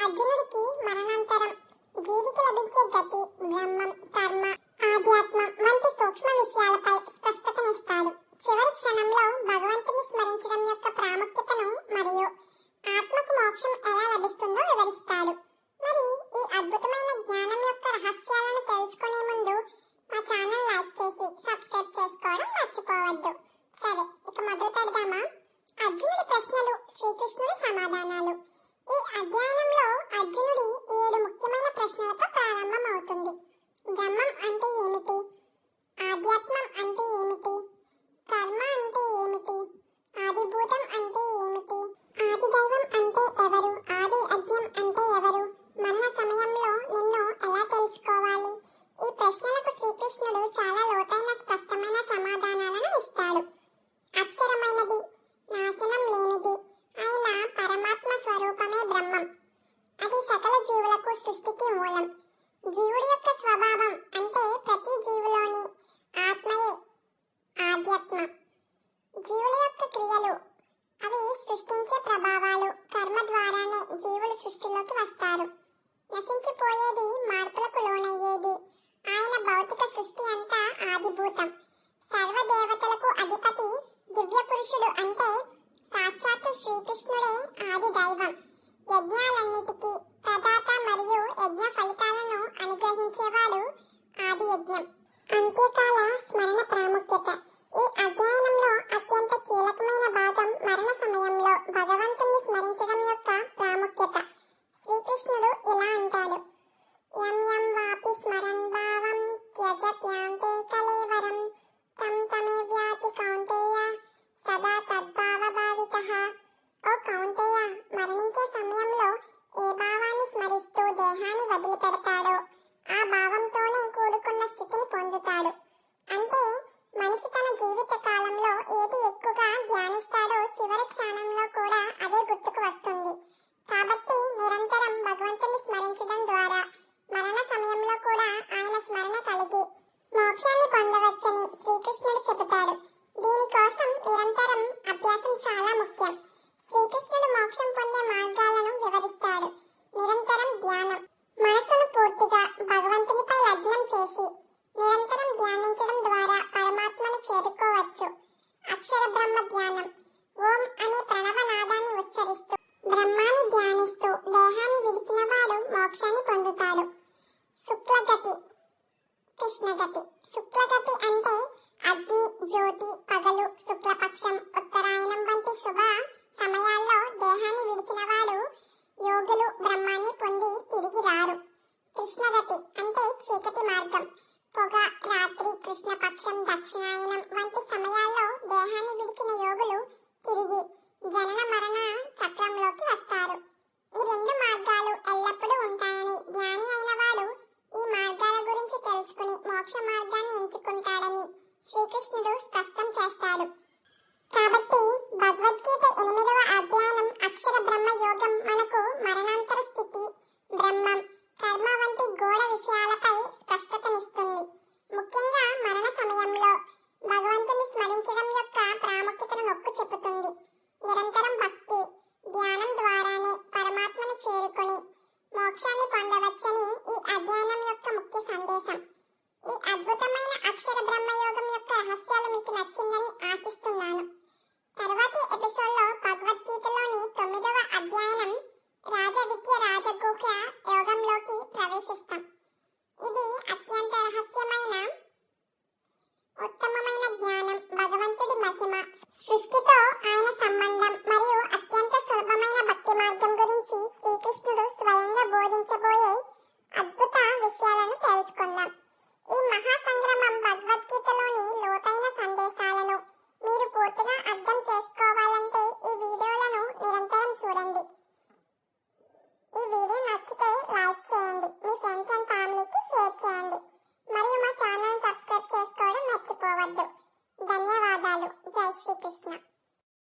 అర్జునుడికి మరణాంతరం జీవికి లభించే గతి, బ్రహ్మం, కర్మ, ఆధ్యాత్మం వంటి సూక్ష్మ విషయాలపై స్పష్టతనిస్తాడు. చివరి క్షణంలో భగవంతుని స్మరించడం యొక్క ప్రాముఖ్యతను మరియు ఆత్మకు మోక్షం ఎలా లభిస్తుందో వివరిస్తాడు. మరి ఈ అద్భుతమైన జ్ఞానం యొక్క రహస్యాలను తెలుసుకునే ముందు మా ఛానల్ లైక్ చేసి సబ్స్క్రైబ్ చేసుకోవడం మర్చిపోవద్దు. సరే, ఇక మొదలు పెడదామా? అర్జునుడి ప్రశ్నలు, శ్రీకృష్ణుడి సమాధానాలు. ఈ అధ్యయనంలో అర్జునుడి 7 ముఖ్యమైన ప్రశ్నలతో ప్రారంభమవుతుంది. బ్రహ్మం అంటే ఏమిటి? ఆధ్యాత్మం అంటే ఏమిటి? కర్మ అంటే ఏమిటి? ఆదిభూతం అంటే ఏమిటి? ఆదిదైవం అంటే ఎవరు? ఆది అజ్ఞం అంటే ఎవరు? మరణ సమయంలో నిన్ను ఎలా తెలుసుకోవాలి? ఈ ప్రశ్నలకు శ్రీకృష్ణుడు చాలా లోతైన స్పష్టమైన సమాధానాలను ఇస్తాడు. అక్షరమైనది, నాశనం లేనిది అయిన పరమాత్మ స్వరూపమే బ్రహ్మం. అది సకల జీవులకు సృష్టికి మూలం. జీవుడి యొక్క స్వభావం అంటే ప్రతి జీవులోని ఆత్మయే ఆధ్యాత్మ. జీవుల యొక్క క్రియలు, అవి సృష్టించే ప్రభావాలు. కర్మ ద్వారానే జీవులు సృష్టిలోకి వస్తారు. నశించిపోయేది, మార్పులకు లోనయ్యేది ఆయన భౌతిక సృష్టి అంతా ఆదిభూతం. సర్వదేవతలకు అధిపతి దివ్య పురుషుడు అంటే సాక్షాత్తు శ్రీకృష్ణుడే ఆది దైవం. యజ్ఞాలన్నిటికీ ప్రదాత మరియు యజ్ఞ ఫలితాలను అనుగ్రహించేవాడు ఆది యజ్ఞం. అంత్యకాల స్మరణ ప్రాముఖ్యత. ఈ అధ్యయనంలో అత్యంత కీలకమైన భాగం మరణ సమయంలో భగవంతుణ్ణి స్మరించడం యొక్క ప్రాముఖ్యత. శ్రీకృష్ణుడు ఇలా అంటాడు: యం యం వాపి స్మరన్ భావం త్యజత్యాంతే కలేవరం తం తమే వ్యాతి కౌంతేయ సదా తద్భావ భావితః. ఓ కౌంతేయ, మరణించే సమయంలో ఏ భావాన్ని స్మరిస్తూ దేహాన్ని వదిలిపెడతాడో ఆ భావంతోనే కూడుకున్న స్థితిని పొందుతాడు. అంటే మనిషి తన జీవిత కాలంలో ఏది ఎక్కువగా ధ్యానిస్తాడో చివరి క్షణంలో కూడా అదే గుర్తుకు వస్తుంది. కాబట్టి నిరంతరం భగవంతుని స్మరించడం ద్వారా మరణ సమయంలో కూడా ఆయన స్మరణ కలిగి మోక్షాన్ని పొందవచ్చని శ్రీకృష్ణుడు చెబుతాడు. దీనికోసం నిరంతరం అభ్యాసం చాలా ముఖ్యం. శ్రీకృష్ణుడు మోక్షం పొందే మార్గాలను వివరిస్తాడు. నిరంతరం ధ్యానం. మనసును పూర్తిగా భగవంతునిపై లగ్నం చేసి నిరంతరం ధ్యానించడం ద్వారా పరమాత్మను చేరుకోవచ్చు. అక్షర బ్రహ్మ ధ్యానం. ఓం అనే ప్రణవనాదాన్ని ఉచ్చరిస్తూ బ్రహ్మాన్ని ధ్యానిస్తూ దేహాన్ని విడిచిన వాడు మోక్షాన్ని పొందుతాడు. శుక్లగతి, కృష్ణగతి. శుక్లగతి అంటే అగ్ని, జ్యోతి, పగలు, శుక్లపక్షం, ఉత్తరాయణం వంటి శుభ సమయాల్లో దేహాన్ని విడిచిన వాడు యోగులు బ్రహ్మాన్ని పొంది తిరిగి రారు. కృష్ణగతి అంటే చీకటి మార్గం. పొగ, రాత్రి, కృష్ణపక్షం, దక్షిణాయనం వంటి సమయాల్లో దేహాన్ని విడిచిన యోగులు తిరిగి జనన మరణ చక్రంలోకి వస్తారు. ఈ 2 మార్గాలు ఎల్లప్పుడూ ఉంటాయని జ్ఞాని అయిన వాడు ఈ మార్గాల గురించి తెలుసుకుని మోక్ష మార్గాన్ని ఎంచుకుంటాడని శ్రీకృష్ణుడు స్పష్టం చేస్తాడు. కాబట్టి భగవద్గీత 8వ అధ్యాయం అక్షర బ్రహ్మ యోగం మనకు మరణాంతర స్థితి, బ్రహ్మం, కర్మ వంటి గూఢ విషయాలపై స్పష్టతనిస్తుంది. ముఖ్యంగా మరణ సమయంలో భగవంతుని స్మరించడం యొక్క ప్రాముఖ్యతను నొక్కి చెబుతుంది. నిరంతరం భక్తి, ధ్యానం ద్వారానే పరమాత్మను చేరుకొని మోక్షాన్ని పొందవచ్చని ఈ అధ్యయనం యొక్క ముఖ్య సందేశం. ఈ అద్భుతమైన అక్షర బ్రహ్మయోగం యొక్క రహస్యాలు మీకు నచ్చిందని ఆశిస్తున్నాను. తరువాతి ఎపిసోడ్లో భగవద్గీతలోని 9వ అధ్యయనం రాజవిద్య రాజగూహ్య యోగంలోకి ప్రవేశిస్తాం. ఇది అత్యంత రహస్యమైన ఉత్తమమైన జ్ఞానం, భగవంతుడి మహిమ, సృష్టితో ఆయన సంబంధం మరియు అత్యంత సులభమైన భక్తి మార్గం గురించి శ్రీకృష్ణుడు స్వయంగా బోధించబోయే అద్భుత విషయాలను తెలుసుకుందాం. ఈ మహాసంగ్రమం భగవద్గీతలోని లోతైన సందేశాలను మీరు పూర్తిగా అర్థం చేసుకోవాలంటే ఈ వీడియోలను నిరంతరం చూడండి. ఈ వీడియో నచ్చితే లైక్ చేయండి, మీ ఫ్రెండ్స్ అండ్ ఫ్యామిలీకి షేర్ చేయండి మరియు మా ఛానల్ సబ్స్క్రైబ్ చేసుకోవడం మర్చిపోవద్దు. ధన్యవాదాలు. జై శ్రీకృష్ణ.